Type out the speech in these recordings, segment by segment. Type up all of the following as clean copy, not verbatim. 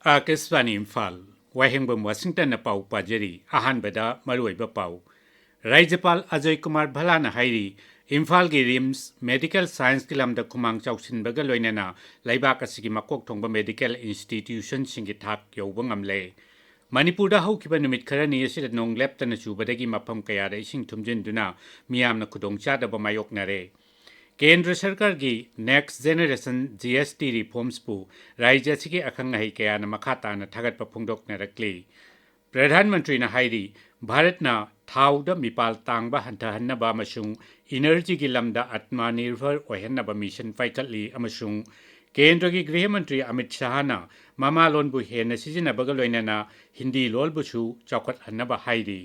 Akeswani Imphal, Wahengbam Washington na pau pajari, ahanbada maruiba pau. Rajapal Ajay Kumar Bhalana Hairi, Imphal gi Rims Medical Science Kilamda Kumang Chausin Bagaloinana, Laibak Asigi Makok Tongba Medical Institution Singitak Yobungamle. Manipura Hokiba Numit Karani Yasid Nong Leptan Chubadagi Mapam Kayada Sing Tumjin Duna, Miam na Kudong Chada Bamayok Nare. केंद्र सरकार की next generation GST reforms पु राज्य की अखंगही कया मखाता थगत फोंदोक्नरक्ली प्रधानमंत्री हाईरी भारत थाउद मिपाल तांग हंथहनब energy की लमद आत्मनिर्भर ओहनब mission पाइखली केंद्र की गृह मंत्री अमित शाह ममालोनबु हेन सिजनबग लोइनना हिंदी लोलबुसु चौखटहनब हाईरी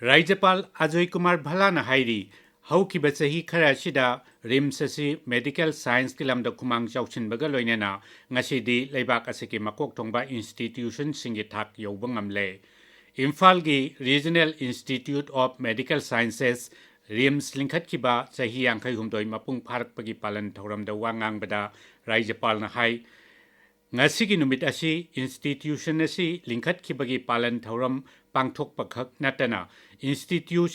राज्यपाल अजय कुमार भलाना हाईरी हौकिब चही खरासिदा रिम्स असि मेडिकल साइंस की लमद खुमांग चौसिनबग लोइनना ngасidi लेबाक असि मकोक थोंबा इंस्टीट्यूशन सिंगी थाक यौब ngamle इम्फाल की regional institute of medical sciences RIMS लिंखतकिबा चही यांखै हुमदोय मपुंग फारकपगी पालन थौरमदा वांगांगबदा राज्यपाल हाई ngасigi numit asi institution asi लिंखतकिबगी पालन थौरम पांगथोकपखक नतना इंस्टीट्यूट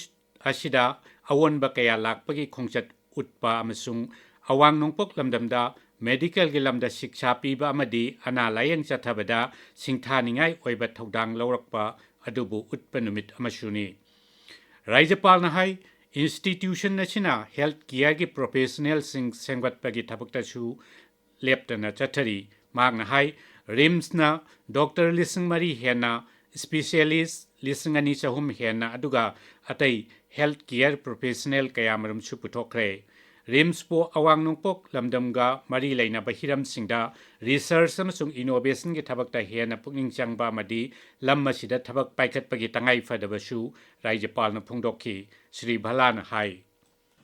असिदा अवोनबा कया लाकपगी खोंचत उत्पा अमसुंग अवांग नोंपोक लमदमदा मेडिकल गे लमदा शिक्षा पीबा अमदी अना लायंग चथबदा सिंथानिंगाई ओइबा थौदांग लौरकपा अदुबु उत्पा नुमित अमसुनी राज्यपाल हाई इंस्टीट्यूशन नसिना हेल्थ केयर की प्रोफेशनल सिंग सेंगवतपगी थबकतसु लेप्तना चथरी मांगना हाई रिम्स ना डॉक्टर लिसिंग मरी हेना स्पेशलिस्ट लिसिंग अनि चहुम हेना अदुगा अतै हेल्थ केयर प्रोफेशनल कयामरम सुपुथोखरे रिम्स पो अवांग नोंपोक लमदमगा मरी लेना बहिरम सिंगदा रिसर्च अमसुंग इनोवेशन के थबकता हेना पुकनिंग चंगबा मदी लम्मसिदा थबक पाइखतपगी तंगाई फदबसु राज्यपाल न फोंदोखी श्री भलान हाई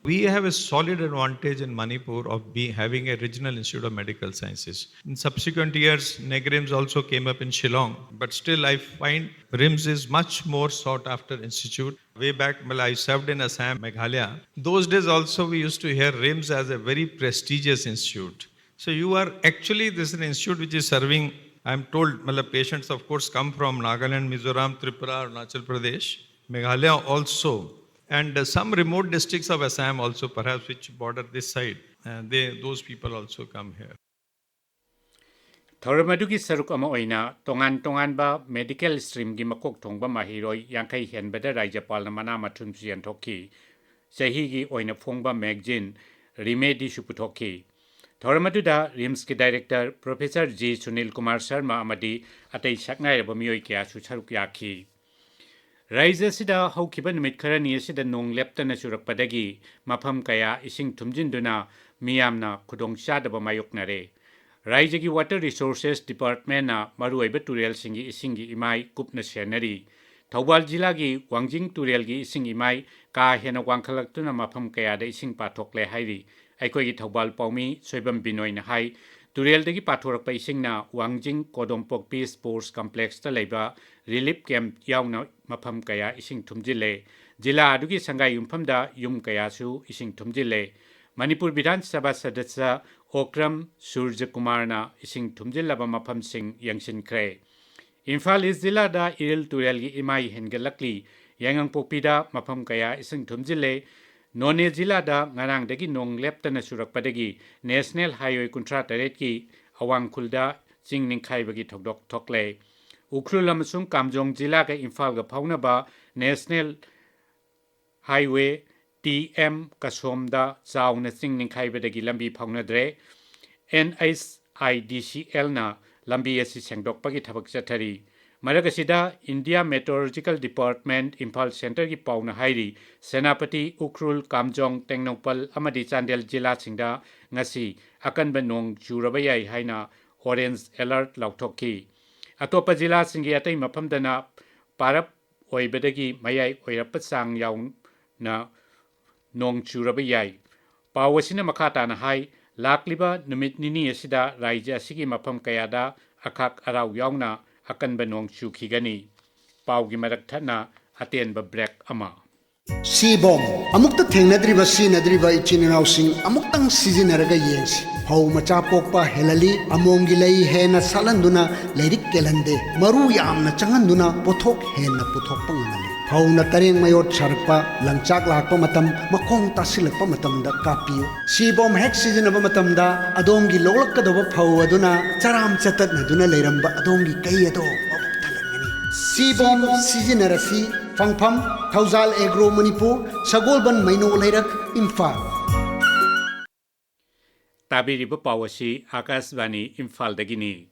We have a solid advantage in Manipur of having a regional institute of medical sciences. In subsequent years, NEGRIMS also came up in Shillong, but still I find RIMS is much more sought after institute. Way back when I served in Assam, Meghalaya, those days also we used to hear RIMS as a very prestigious institute. So you are actually, this is an institute which is serving, I am told, patients of course come from Nagaland, Mizoram, Tripura, Arunachal Pradesh, Meghalaya also. And some remote districts of Assam also perhaps which border this side, those people also come here. थौरमदुगी सरुक अमा ओइना तोंगान तोंगानबा medical stream की मकोक थोंबा माहिरोय यांखै हेनबदा राज्यपाल मना मथुम सियनथोकी सही की ओइना फोंबा magazine remedy सुपुथोकी थौरमदुदा RIMS की director professor जी सुनील कुमार शर्मा अमदी अतै सकनायरब मियोय क्या सुसरुक याखी राज्य सिदा हौकिब नुमित खरनी सिदा नोंग लेप्तना चुरकपदगी मफम कया इसिंग थुमजिनदुना मियामना खुदोंग चादब मायोकनरे राज्य की वाटर रिसोर्सेस डिपार्टमेंट मरुइब तुरेल सिंगी इसिंगी इमाई कुपना सेनरी थौबाल जिला की वांजिंग तुरेल की इसिंग इमाई का हेना वांखलक्तुना मफम कयादा इसिंग पाथोकले हाइरी अखोगी थौबाल पौमी सोइबम बिनोइना हाई तुरेलदगी पाथोरकप इसिंगना वांजिंग कोदोमपोकपी स्पोर्ट्स कॉम्प्लेक्स लेबा रिलीफ कैंप यावना मफम कया इसिंग थुमजिले जिला अदुगी संगाई युमफमदा युम कयासु इसिंग थुमजिले मणिपुर विधानसभा सदस्य ओक्रम सूर्य कुमारना इसिंग थुमजिलबा मफम सिंग यंगसिनख्रे इम्फाल ईस्ट जिलादा इरिल तुरेलगी इमाई हेनगलक्ली यांगंगपोकपीदा मफम कया इसिंग थुमजिले नोने जिलादा ngarangdagi nong leptana surakpadagi national highway kuntra taret ki awangkhulda chingninkhai thokdok thokle ukhul amasung kamjong jila ka imphal ga phaunaba national highway tm kasomda chauna chingninkhai lambi phaunadre NHIDCL na lambi asi sengdokpagi thabak chathari मरगसिदा India meteorological department Imphal centre की पाउना हाइरी सेनापति उखरुल कामजोंग टेंगनोपल अमदी चांदेल जिला सिंगदा ngasi अकनब नोंग चुरब याई हाइना orange alert लौथोकी अतोप जिला सिंगी अतै मफमदना पारप ओइबदगी मयाई ओइरप चांग याउना नोंग चुरब याई पावसिना मखाताना high लाकलिबा नुमित निनी असिदा राज्य असिगी मफम कयादा अखाक अराव याउना अकनब नोंग चुखिगनी पाउगी मरक थना अतेनब ब्रेक अमा Sibom amukta thengnadriba sinadriba ichininausing amuktang sizinaraga yensi hau macha pokpa helali amongi lei hena salanduna leirik kelande maru yamna changanduna pothok hena puthok panganali hau na tareng mayot sarpa langchak lakpa matam makong tasilakpa matamda kapiyo sibom hek sizinaba matamda adongi lolakkadoba phau aduna charam chatat naduna leiramba adongi kai ado mabuk thalangani sibom sizinarasi Fangpham Thauzal Agro Manipur Sagolban Maino Lairak Imphal tabiriba pawasi Akashvani Imphal dagini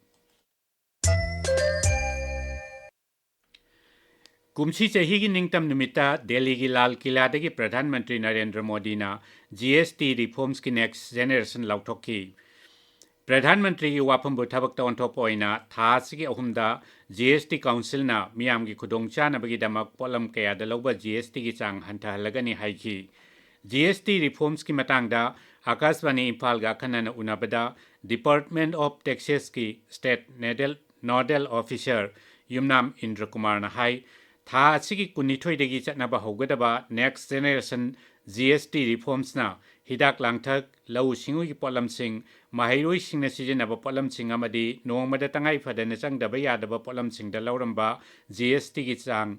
kumsi chahi gi ningtam numita Delhi gi Lal Kila dagi Pradhan Mantri Narendra Modi na GST reforms ki next generation lauthokki Pradhan Mantri ki waphambu thabak ta onthop oina tha sigi ahumda GST Council na miyam gi khudongcha na bagi damak polam kaya da lauba GST gi chang hantha lagani haiki GST reforms ki matangda Akashvani Imphal ga khanana unabada Department of Taxes ki State Nodal Officer Yumnam Indra Kumar na hai tha sigi kunithoi dagi chatnaba hogadaba next generation GST reforms na hidak langthak lau singu gi polam sing mahairoi sing na sijenaba polam sing amadi nongmada tangai phadana changdaba yadaba polam sing da lauramba GST gi chang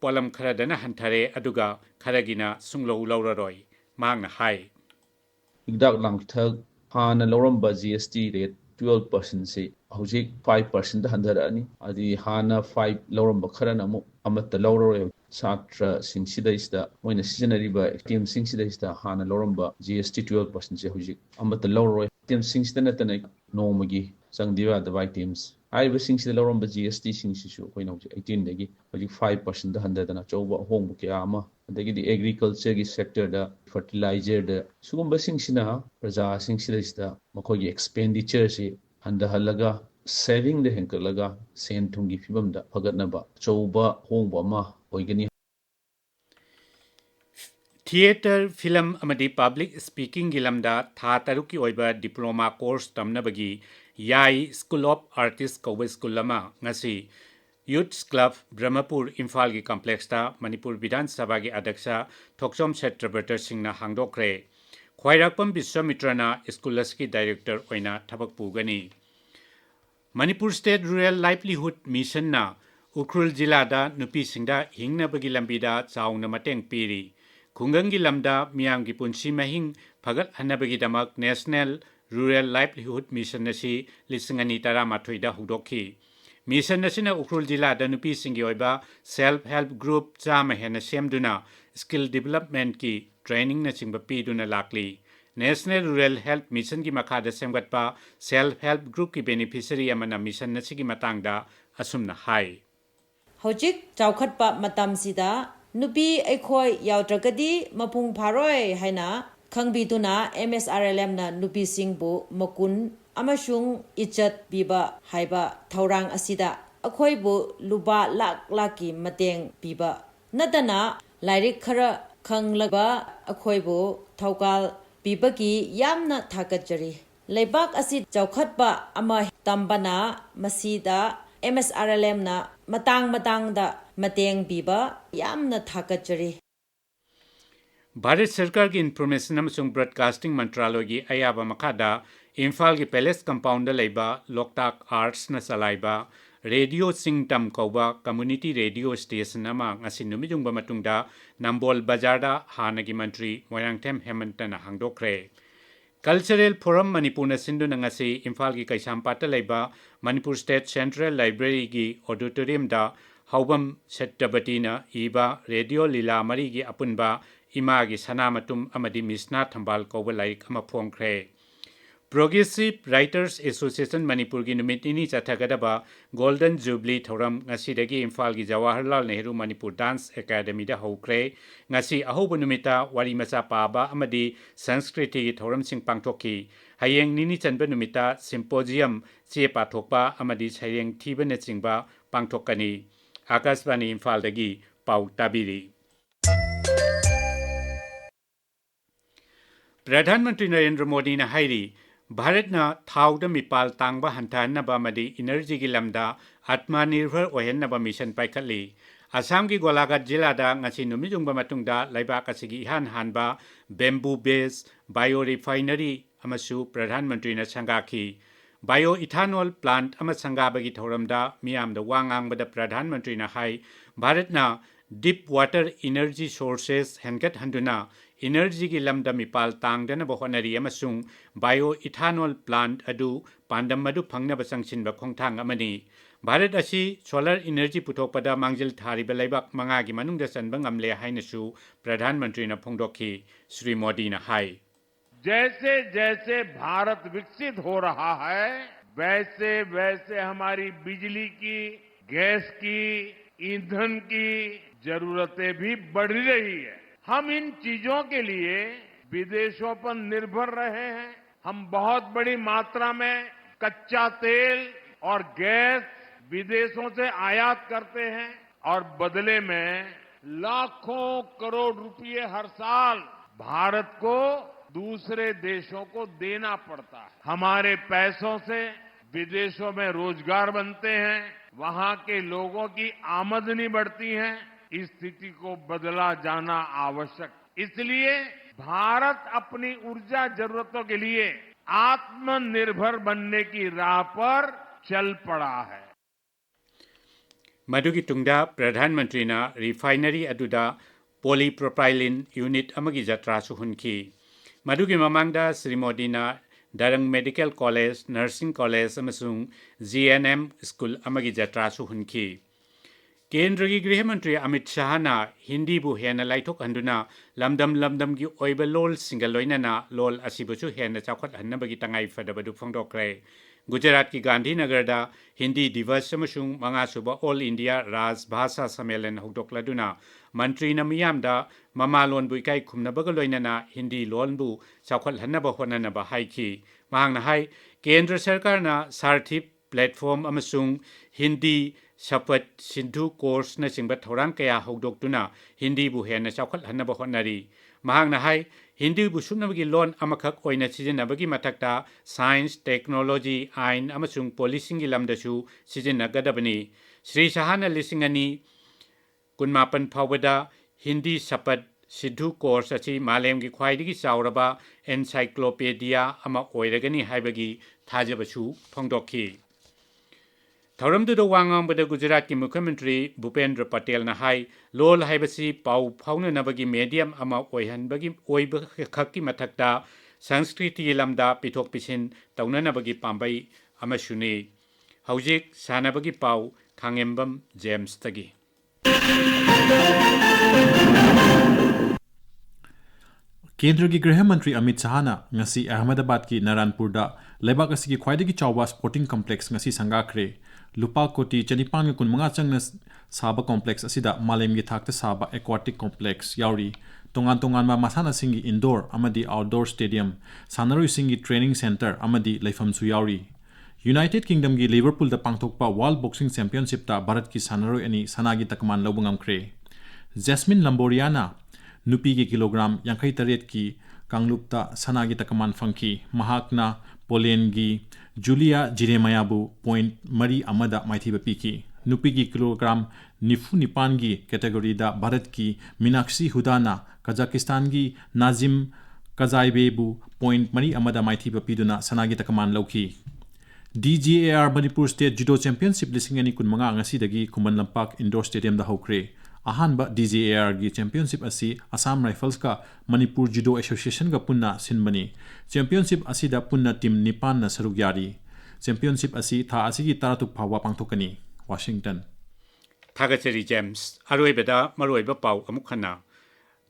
polam kharadana hanthare aduga kharagina sunglo lauraroi mangna hai Igdak langthak hana loramba GST rate 12% se hojik 5% handarani adi hana 5 loramba kharana mu amatta lorore Satra Singsida is the when a seasonary by Team Singsida is the Hana Loramba GST 12% Hujik. Amat the lower Team Singston at the no Magi, Sang Diva the white teams. I was Sings the Loramba GST Singsu when 18 degi, but 5% the 100 and a choba home Kiama. They get the agriculture sector, the fertilizer, the Sugumba Singsina, Raza Singsida is the Makogi expenditure and the Halaga. Saving the Henkalaga, Saint Tungi Fibamda, Pagatnaba, Choba, Hongbama, Oigani. Theater, film, amadi public speaking gilamda tha taruki oiba diploma course tamnabagi Yai School of Artists Kobe School lama ngasi Youth Club Brahmapur Imphal gi complex ta Manipur Vidhan Sabha gi adaksha Thoksom Setrabarter Singh na hangdokre Khwairakpam Biswamitrana School aski director oina thabak pugani Manipur State Rural Livelihood Mission na Ukhrul Jilada Nupi Singda Hingna Bagi Lambida Chauna Mateng Piri Khungangi Lamda Miyamgi Punsi Mahing Phagat Hanabagi Damak National Rural Livelihood Mission Nasi Lisingani Tara Mathoida Hudoki Mission Nasina Ukhrul Jilada Nupi Singi Oiba Self Help Group Chama Hena Semduna Skill Development Ki Training Nachingba Piduna Lakli National Rural Health Mission ki makhada semgatpa Self Help Group ki beneficiary amana mission nasigi matangda asumna hai Hojik chawkhatpa matamsida nupi aikhoi yautragadi mapung pharoi haina khangbiduna MSRLM na nupi singbu makun amasung ichat biba haiba thaurang asida akhoibu luba laki mateng biba nadana lairik khara khanglaba akhoibu thaukal Bibagi yamna thakajari. Leibak asid chawkhatpa ama tambana masida MSRLM na matang da mateng biba yamna thakajari. Bharat Sarkar ki Information amasung Broadcasting Mantraloy gi ayaba makhada Imphal ki Palace Compound da leiba Loktak Arts na salaiba Radio Singtam Kauba Community Radio Station ama ngasi numijungba matungda Nambol Bazarda Hanagi Mantri Moyangthem Hemantana hangdokre Cultural Forum Manipur na sindu na ngasi Imphal ki Kaisampata leiba Manipur State Central Library gi Auditorium da Haubam Setrabati na iba Radio Lila Mari gi apunba ima gi sanamatum amadi Misna Thambal Kauba laik ama phongkre Progressive Writers Association Manipur gi numitini chathagadaba Golden Jubilee Thoram ngasi dagi Imphal gi Jawaharlal Nehru Manipur Dance Academy da hokre ngasi ahobu numita wari macha paba amadi Sanskriti gi thoram sing pangthoki hayeng nini chanba numita symposium che pathokpa amadi sayeng thiba na chingba pangthokani Akashvani Imphal dagi pau tabiri Pradhan Mantri Narendra Modi na hairi Bharat na thawda mipal tangba hantanaba madi energy gi lamda atmanirbhar ohenaba mission paikhatli Assam ki Golaghat Jilla da ngasi numijung ba matungda laibak asigi ihan hanba bamboo based biorefinery amasu Pradhan Mantri na sangaki bioethanol plant ama sangabagi thoramda miyam da wangang bada Pradhan Mantri na hai Bharat na deep water energy sources hengat handuna energy ki lamda mipal tangdana bahonari amasung bioethanol plant adu pandam madu phangna basangsin ba khongthang amani Bharat asi solar energy puthokpada mangjil thari belaibak manga gi manungda sanba ngamle hainasu Pradhan Mantri na phongdokhi Shri Modi na hai जैसे जैसे भारत विकसित हो रहा है वैसे वैसे हमारी बिजली की गैस की ईंधन की जरूरतें भी बढ़ रही है हम इन चीजों के लिए विदेशों पर निर्भर रहे हैं हम बहुत बड़ी मात्रा में कच्चा तेल और गैस विदेशों से आयात करते हैं और बदले में लाखों करोड़ रुपए हर साल भारत को दूसरे देशों को देना पड़ता है हमारे पैसों से विदेशों में रोजगार बनते हैं वहां के लोगों की आमदनी बढ़ती है इस स्थिति को बदला जाना आवश्यक इसलिए भारत अपनी ऊर्जा जरूरतों के लिए आत्मनिर्भर बनने की राह पर चल पड़ा है Madugi tungda Pradhan Mantri na refinery aduda polypropylene unit amagi jatra su hunki Madugi mamangda Sri Modi na Darang Medical College Nursing College amasung GNM School amagi jatra su hunki Kendra gi Griha Mantri Amit Shah na Hindi bu hena laithok handuna lamdam gi oiba lol singal loina na lol asibuchu hena chawkhat hanna bagi tangai fadabadu phongdokre Gujarat ki Gandhi Nagar da Hindi Divas amasung manga suba All India Raj Bhasha Sammelan hokdokladuna Mantri na miyam da mama lon bu ikai khumnabaga loina na Hindi lon bu chawkhat hanna ba honana ba haiki mahang na hai Kendra Sarkar na Sarthi platform amasung Hindi Shapat Sindhu course na singbat thorang kaya hokdoktuna Hindi bu hena chawkhat hanna ba honari mahang na hai Hindi bu sunabagi lon amakhak oina sijinabagi matakta science technology ain amasung policing gi lamdasu sijinagadabani Sri Shahana lisingani kunmapan phawada Hindi Shapat Sidhu course achi malem gi khwaidigi chawraba encyclopedia ama oiragani haibagi thajabasu phongdokhi Thoramdu do wangang bada Gujarat ki Mukhyamantri Bhupendra Patel na hai lol haibasi pau phauna nabagi medium ama oihanbagi oiba khakki mathakta Sanskriti lamda pithok pisin taunanabagi pambai amasuni Haujik sanabagi pau Khangembam James tagi केंद्र की गृह मंत्री अमित शाह ना ngasi Ahmedabad की नारायणपुरदा लेबाक असगी ख्वाइदगी चावबा sporting complex ngasi संगाखरे लुपा कोटी चनिपांग कुनमंगा चंगना साबा complex असिदा मालेम की थाकता साबा एक्वाटिक कॉम्प्लेक्स यावरी तोंगान तोंगान मा मसाना सिंगी इंडोर अमदी आउटडोर स्टेडियम सानरुई सिंगी ट्रेनिंग सेंटर अमदी लेफमसु यावरी यूनाइटेड किंगडम की लिवरपूल दा पांगथोकपा वर्ल्ड बॉक्सिंग चैंपियनशिप ता भारत की सानरुई अनि सनागी तकमान लौबंगमख्रे जैस्मिन लंबोरियाना नुपी की किलोग्राम 53 की कांगलुप्ता सनागी तकमान फंकी महाकना पोलैंड की जूलिया जिरेमायाबु पॉइंट मरी अमदा माइथीब पीकी नुपी की किलोग्राम निफु निपान की कैटेगरी दा भारत की मीनाक्षी हुदाना कजाकिस्तान की नाजिम कजाइबेबु पॉइंट मरी अमदा माइथीब पीदुना सनागी तकमान लौकी DGAR Manipur State Judo Championship लिसिंग अनि कुनमंगा ngasi कुमन लंपाक इंडोर स्टेडियम दा होक्रे अहानबा DGAR की चैंपियनशिप असी असम राइफल्स का मणिपुर जुडो एसोसिएशन का पुन्ना सिनबनी चैंपियनशिप असी दा पुन्ना टीम निपान न सरुक यारी चैंपियनशिप असी था असी की तारातुक फावा पांगथोकनी Washington Thagachari James aroibeda maroiba pau amukhana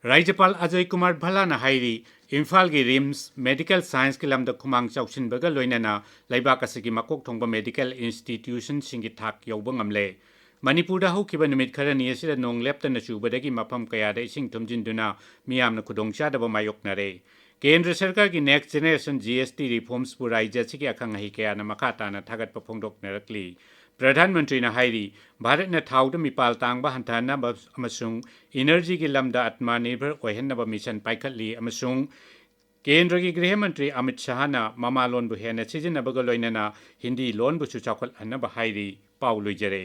Rajapal Ajay Kumar Bhalana hairi Imphal gi RIMS Medical Science ki lamda khumang chawsin baga loinana laibak asigi makok thongba medical institution singi thak yawba ngamle Manipur da hokiba numit kharani asida nong lepta na chubadagi mafam kaya da ising thumjinduna miyamna khudongcha da ba mayoknare Kendra Sarkar ki next generation GST reforms pu rajya sigi akhang hi kaya na makata na thagat pa phongdok narakli Pradhan Mantri na hairi Bharat na thawda mipal tangba hantana ba amasung energy ki lamda atmanirbhar oihanna ba mission paikhatli amasung Kendra ki Griha Mantri Amit Shah na mama lon bu hena sijinabaga loinana Hindi lon bu chu chawkhat hanna ba hairi pau luijare